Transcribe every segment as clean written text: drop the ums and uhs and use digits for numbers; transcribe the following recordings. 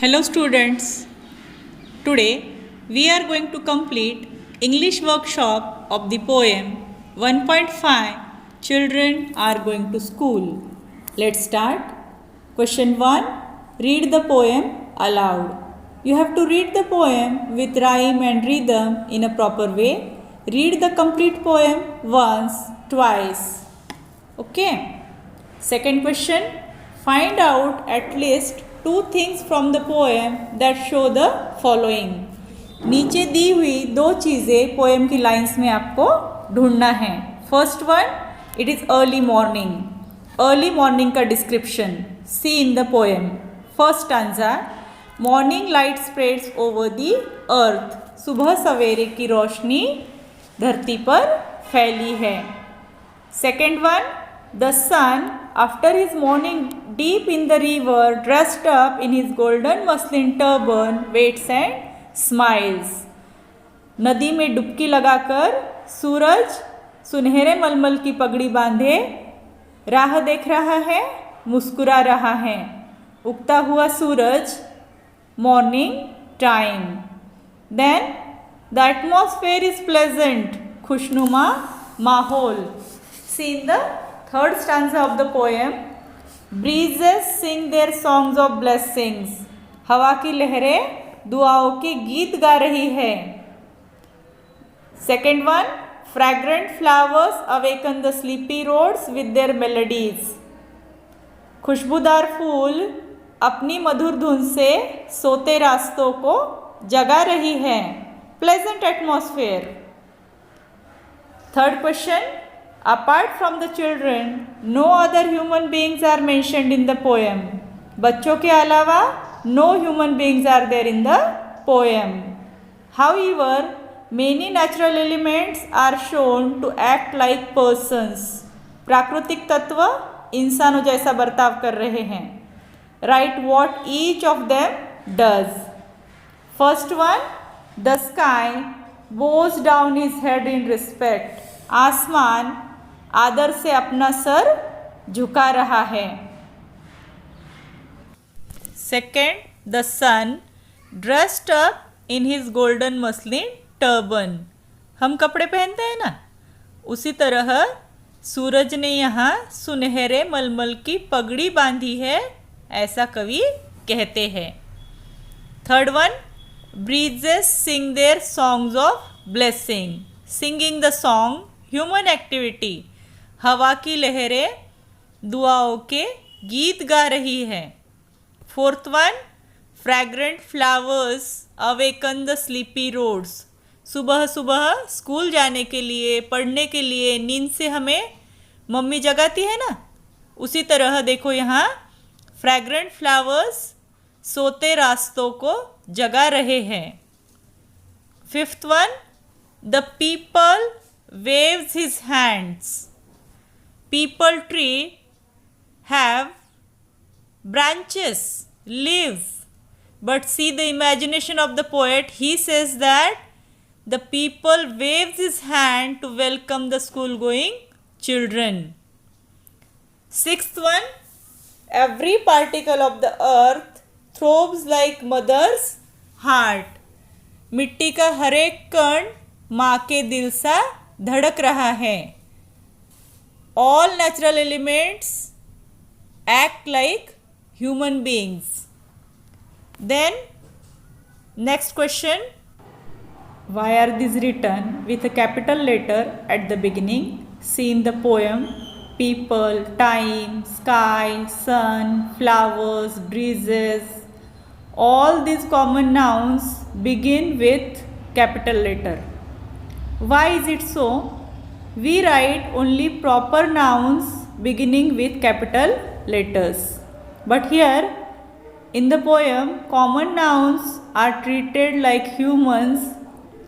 Hello students. Today we are going to complete English workshop of the poem 1.5 Children are going to school. Let's start. Question 1. Read the poem aloud. You have to read the poem with rhyme and rhythm in a proper way. Read the complete poem once, twice. Okay. Second question. Find out at least two things from the poem that show the following. नीचे दी हुई दो चीज़ें poem की lines में आपको ढूंढना है. First one, it is early morning. Early morning का description see in the poem. First stanza, morning light spreads over the earth. सुबह सवेरे की रोशनी धरती पर फैली है. Second one, the sun after his morning deep in the river dressed up in his golden muslin turban waits and smiles. नदी में डुबकी लगाकर सूरज सुनहरे मलमल की पगड़ी बांधे राह देख रहा है, मुस्कुरा रहा है. उगता हुआ सूरज, morning time. Then the atmosphere is pleasant, खुशनुमा माहौल. See in the third stanza of the poem, breezes sing their songs of blessings. हवा की लहरें दुआओं के गीत गा रही है. Second one, fragrant flowers awaken the sleepy roads with their melodies. खुशबूदार फूल अपनी मधुर धुन से सोते रास्तों को जगा रही है. Pleasant atmosphere. Third question, apart from the children, no other human beings are mentioned in the poem. बच्चों के अलावा no human beings are there in the poem. However, many natural elements are shown to act like persons. प्राकृतिक तत्व इंसानों जैसा बर्ताव कर रहे हैं. Write what each of them does. First one, the sky bows down his head in respect. आसमान आदर से अपना सर झुका रहा है. Second, the sun dressed up in his golden muslin turban. हम कपड़े पहनते हैं ना, उसी तरह सूरज ने यहाँ सुनहरे मलमल की पगड़ी बांधी है, ऐसा कवि कहते हैं. Third one, breezes sing their songs of blessing. Singing the song human activity. हवा की लहरें दुआओं के गीत गा रही है. Fourth one, fragrant flowers awaken the sleepy roads. सुबह सुबह स्कूल जाने के लिए, पढ़ने के लिए नींद से हमें मम्मी जगाती है ना, उसी तरह देखो यहाँ फ्रैग्रेंट फ्लावर्स सोते रास्तों को जगा रहे हैं. Fifth one, the people waves his hands. Peepal tree have branches, leaves, but see the imagination of the poet. He says that the people waves his hand to welcome the school going children. Sixth one, every particle of the earth throbs like mother's heart. मिट्टी का हर एक कण माँ के दिल सा धड़क रहा है. All natural elements act like human beings. Then next question, why are these written with a capital letter at the beginning? See in the poem, people, time, sky, sun, flowers, breezes, all these common nouns begin with capital letter. Why is it so? We write only proper nouns beginning with capital letters. But here in the poem, common nouns are treated like humans.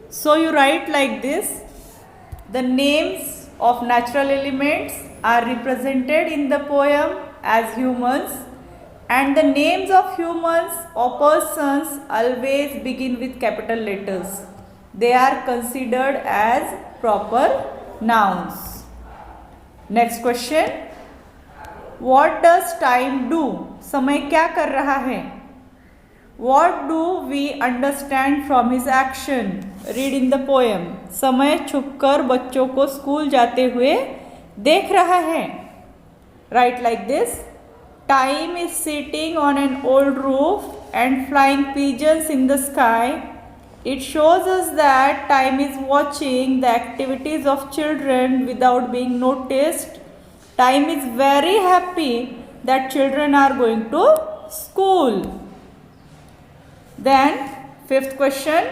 So you write like this. The names of natural elements are represented in the poem as humans, and the names of humans or persons always begin with capital letters. They are considered as proper nouns. Next question, what does time do? समय क्या कर रहा है? What do we understand from his action? Read in the poem. समय छुपकर बच्चों को school जाते हुए देख रहा है. Write like this. Time is sitting on an old roof and flying pigeons in the sky. It shows us that time is watching the activities of children without being noticed. Time is very happy that children are going to school. Then, fifth question.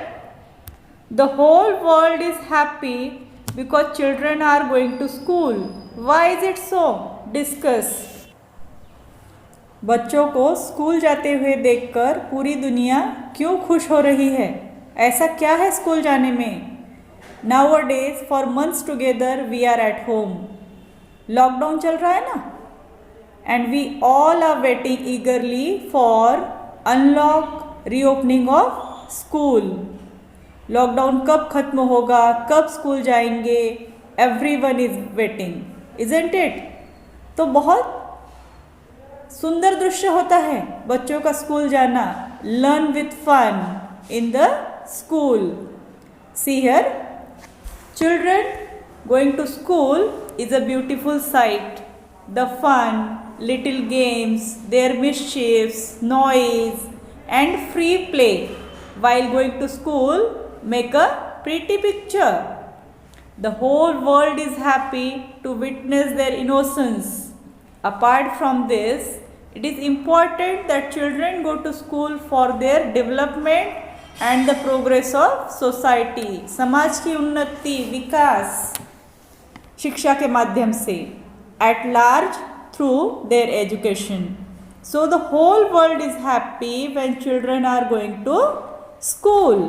The whole world is happy because children are going to school. Why is it so? Discuss. बच्चों को school जाते हुए देखकर पूरी दुनिया क्यों खुश हो रही है? ऐसा क्या है स्कूल जाने में? Nowadays, for months together, we are at home. Lockdown चल रहा है ना? And we all are waiting eagerly for unlock reopening of school. Lockdown कब खत्म होगा, कब स्कूल जाएंगे, everyone is waiting, isn't it? तो बहुत सुंदर दृश्य होता है बच्चों का स्कूल जाना. Learn with fun in the school. See here, children going to school is a beautiful sight. The fun, little games, their mischiefs, noise and free play while going to school make a pretty picture. The whole world is happy to witness their innocence. Apart from this, it is important that children go to school for their development and the progress of society. समाज की उन्नति, विकास शिक्षा के माध्यम से, at large through their education. So the whole world is happy when children are going to school.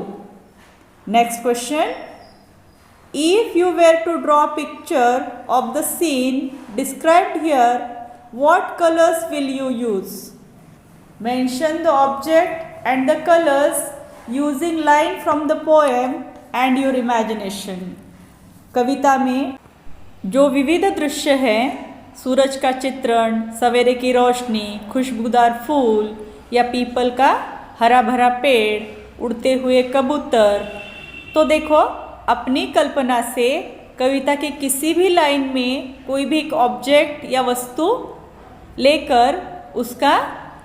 Next question. If you were to draw a picture of the scene described here, what colors will you use? Mention the object and the colors using line from the poem and your imagination. कविता में जो विविध दृश्य हैं, सूरज का चित्रण, सवेरे की रोशनी, खुशबूदार फूल या पीपल का हरा भरा पेड़, उड़ते हुए कबूतर, तो देखो अपनी कल्पना से कविता के किसी भी लाइन में कोई भी एक ऑब्जेक्ट या वस्तु लेकर उसका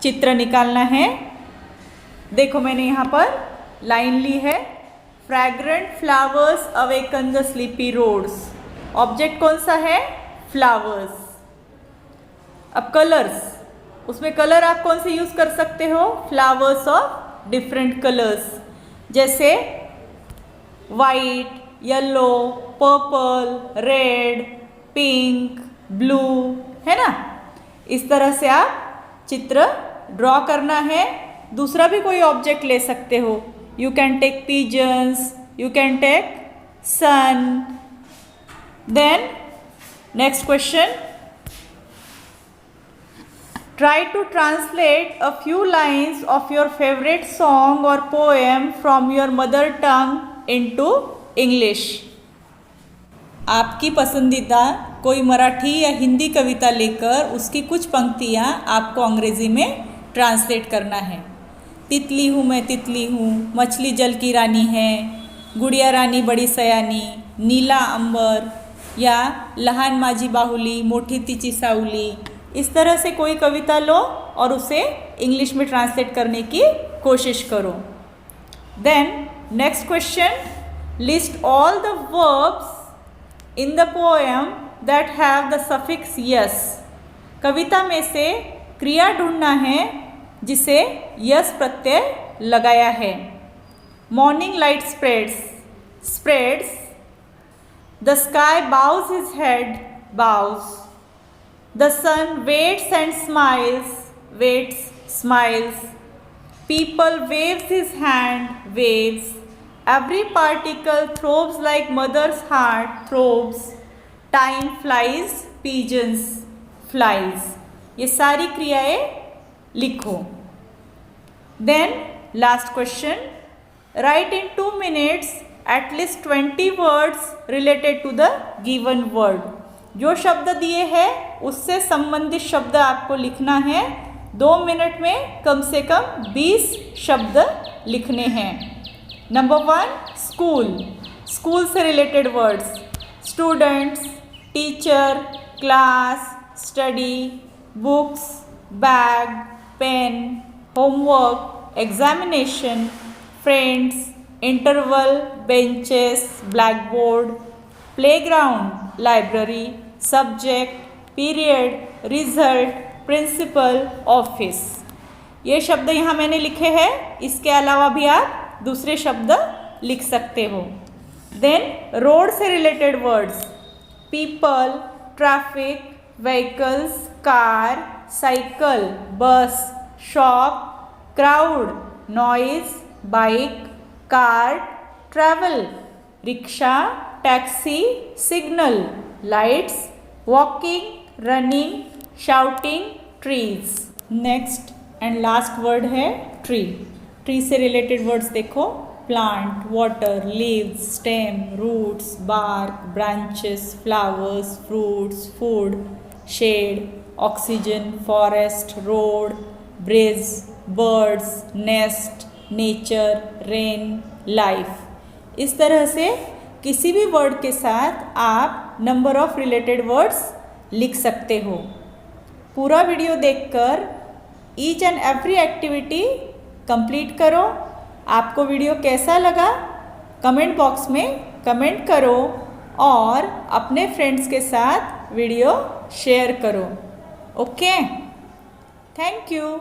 चित्र निकालना है. देखो मैंने यहाँ पर लाइन ली है. Fragrant flowers awaken the sleepy roads. Object कौन सा है? फ्लावर्स. अब कलर्स, उसमें कलर आप कौन से यूज़ कर सकते हो? फ्लावर्स ऑफ डिफरेंट कलर्स, जैसे white, yellow, purple, red, pink, blue, है ना? इस तरह से आप चित्र ड्रॉ करना है. दूसरा भी कोई ऑब्जेक्ट ले सकते हो. You can take pigeons, you can take sun. Then next question. Try to translate a few lines of your favorite song or poem from your mother tongue into English. आपकी पसंदीदा कोई मराठी या हिंदी कविता लेकर उसकी कुछ पंक्तियाँ आपको अंग्रेज़ी में ट्रांसलेट करना है. तितली हूँ मैं तितली हूँ, मछली जल की रानी है, गुड़िया रानी बड़ी सयानी, नीला अंबर, या लहान माझी बाहुली, मोठी तिची सावली. इस तरह से कोई कविता लो और उसे इंग्लिश में ट्रांसलेट करने की कोशिश करो. Then next question. List all the verbs in the poem that have the suffix es. कविता में से क्रिया ढूंढना है जिसे यस प्रत्यय लगाया है. Morning light spreads, spreads. The sky boughs his head, boughs. The sun waits and smiles, waits, smiles. People waves his hand, waves. Every particle throbs like mother's heart, throbs. Time flies, pigeons, flies. ये सारी क्रियाएं लिखो. Then last question. Write in 2 minutes at least 20 words related to the given word. जो शब्द दिए हैं उससे संबंधित शब्द आपको लिखना है 2 मिनट में कम से कम 20 शब्द लिखने हैं। नंबर 1 स्कूल, स्कूल से related words, students, teacher, class, study, books, bag, pen, homework, examination, friends, interval, benches, blackboard, playground, library, subject, period, result, principal, office. ये शब्द यहाँ मैंने लिखे हैं, इसके अलावा भी आप दूसरे शब्द लिख सकते हो। देन रोड से related words, people, traffic, vehicles, car, cycle, bus, shop, crowd, noise, bike, cart, travel, rickshaw, taxi, signal, lights, walking, running, shouting, trees. Next and last word है ट्री। ट्री से रिलेटेड वर्ड्स देखो, plant, water, leaves, stem, roots, bark, branches, flowers, fruits, food, shade, oxygen, forest, road, bridge, birds, nest, nature, rain, life. इस तरह से किसी भी word के साथ आप नंबर ऑफ रिलेटेड वर्ड्स लिख सकते हो। पूरा वीडियो देखकर each and every activity complete करो। आपको वीडियो कैसा लगा कमेंट बॉक्स में कमेंट करो और अपने फ्रेंड्स के साथ वीडियो शेयर करो। Okay, thank you.